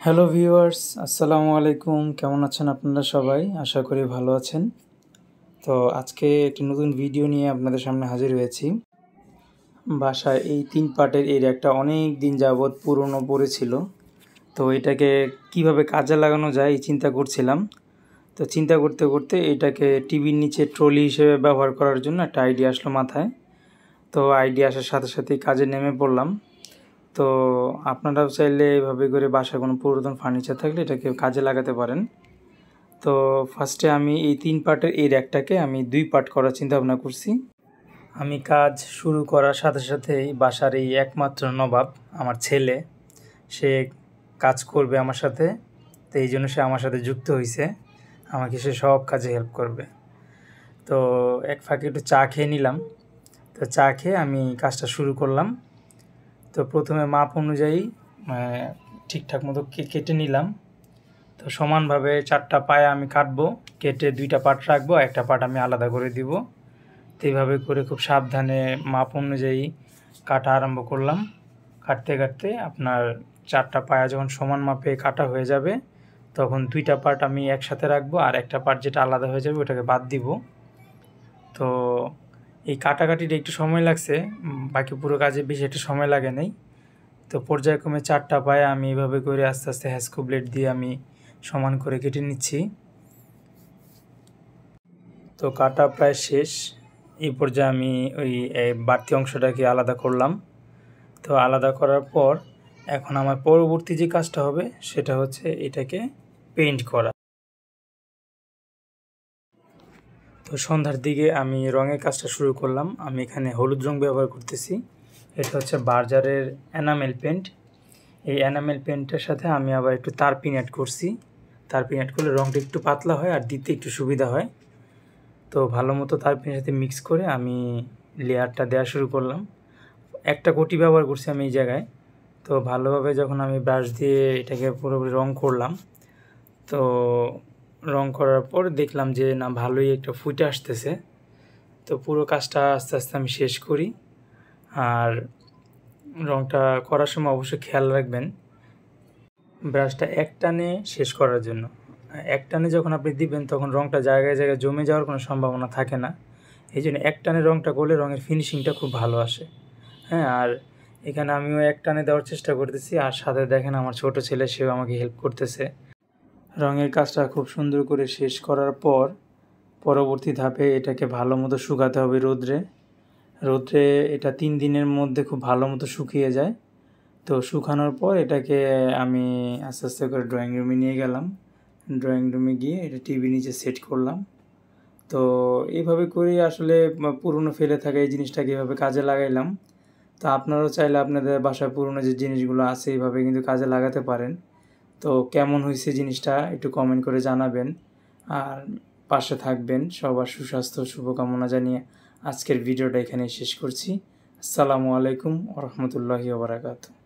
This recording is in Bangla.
হ্যালো ভিউয়ার্স, আসসালামু আলাইকুম। কেমন আছেন আপনারা সবাই? আশা করি ভালো আছেন। তো আজকে একটি নতুন ভিডিও নিয়ে আপনাদের সামনে হাজির হয়েছি। বাসায় এই ৩ পার্টের এই র্যাকটা অনেক দিন যাবৎ পুরনো পড়েছিল। তো এটাকে কিভাবে কাজে লাগানো যায় এই চিন্তা করছিলাম। তো চিন্তা করতে করতে এটাকে টিভির নিচে ট্রলি হিসেবে ব্যবহার করার জন্য একটা আইডিয়া আসলো মাথায়। তো আইডিয়া আসার সাথে সাথেই কাজে নেমে পড়লাম। তো আপনারাও চাইলে এভাবে করে বাসায় কোনো পুরাতন ফার্নিচার থাকলে এটাকে কাজে লাগাতে পারেন। তো ফার্স্টে আমি এই ৩ পার্টের এই র্যাকটাকে আমি ২ পার্ট করার চিন্তাভাবনা করছি। আমি কাজ শুরু করার সাথে সাথেই বাসার এই একমাত্র নবাব আমার ছেলে, সে কাজ করবে আমার সাথে। তো এই জন্য সে আমার সাথে যুক্ত হয়েছে, আমাকে সে সব কাজে হেল্প করবে। তো এক ফাঁকে একটু চা খেয়ে নিলাম। তো চা খেয়ে আমি কাজটা শুরু করলাম। তো প্রথমে মাপ অনুযায়ী ঠিকঠাক মতো কেটে নিলাম। তো সমানভাবে 4টা পায়া আমি কাটবো, কেটে 2টা পার্ট রাখবো, একটা পার্ট আমি আলাদা করে দিব। তো এইভাবে করে খুব সাবধানে মাপ অনুযায়ী কাটা আরম্ভ করলাম। কাটতে কাটতে আপনার 4টা পায়া যখন সমান মাপে কাটা হয়ে যাবে, তখন 2টা পার্ট আমি একসাথে রাখবো, আর একটা পার্ট যেটা আলাদা হয়ে যাবে ওটাকে বাদ দিব। তো এই কাটাকাটিটা একটু সময় লাগছে, বাকি পুরো কাজে বেশি একটা সময় লাগে নাই। তো পর্যায়ক্রমে 4টা পায়ে আমি এইভাবে করে আস্তে আস্তে হ্যাস্কো ব্লেড দিয়ে আমি সমান করে কেটে নিচ্ছি। তো কাটা প্রায় শেষ। এই পর্যায়ে আমি ওই বাড়তি অংশটাকে আলাদা করলাম। তো আলাদা করার পর এখন আমার পরবর্তী যে কাজটা হবে সেটা হচ্ছে এটাকে পেইন্ট করা। তো সন্ধ্যার দিকে আমি রঙের কাজটা শুরু করলাম। আমি এখানে হলুদ রং ব্যবহার করতেছি। এটা হচ্ছে বার্জারের এনামেল পেন্ট। এই এনামেল পেন্টের সাথে আমি আবার একটু তারপিন অ্যাড করছি। তারপিন অ্যাড করলে রঙটা একটু পাতলা হয় আর দিতে একটু সুবিধা হয়। তো ভালো মতো তারপিনের সাথে মিক্স করে আমি লেয়ারটা দেওয়া শুরু করলাম। একটা কোটি ব্যবহার করছি আমি এই জায়গায়। তো ভালোভাবে যখন আমি ব্রাশ দিয়ে এটাকে পুরোপুরি রং করলাম, তো রং করার পর দেখলাম যে না, ভালোই একটা ফুটে আসতেছে। তো পুরো কাজটা আস্তে আস্তে আমি শেষ করি। আর রংটা করার সময় অবশ্যই খেয়াল রাখবেন ব্রাশটা এক টানে শেষ করার জন্য। এক টানে যখন আপনি দিবেন তখন রংটা জায়গায় জায়গায় জমে যাওয়ার কোনো সম্ভাবনা থাকে না। এই জন্য এক টানে রংটা করলে রঙের ফিনিশিংটা খুব ভালো আসে। হ্যাঁ, আর এখানে আমিও এক টানে দেওয়ার চেষ্টা করতেছি, আর সাথে দেখেন আমার ছোট ছেলে, সেও আমাকে হেল্প করতেছে। রঙের কাজটা খুব সুন্দর করে শেষ করার পর পরবর্তী ধাপে এটাকে ভালো মতো শুকাতে হবে রোদ্রে। এটা 3 দিনের মধ্যে খুব ভালো মতো শুকিয়ে যায়। তো শুকানোর পর এটাকে আমি আস্তে আস্তে করে ড্রয়িং রুমে নিয়ে গেলাম। ড্রয়িং রুমে গিয়ে এটা টিভির নিচে সেট করলাম। তো এইভাবে করেই আসলে পুরনো ফেলে থাকা এই জিনিসটাকে এভাবে কাজে লাগাইলাম। তো আপনারাও চাইলে আপনাদের বাসায় পুরনো যে জিনিসগুলো আছে এইভাবে কিন্তু কাজে লাগাতে পারেন। তো কেমন হয়েছে জিনিসটা একটু কমেন্ট করে জানাবেন, আর পাশে থাকবেন। সবার সুস্বাস্থ্য শুভকামনা জানিয়ে আজকের ভিডিওটা এখানেই শেষ করছি। আসসালামু আলাইকুম ওয়া রাহমাতুল্লাহি ওয়া বারাকাতুহু।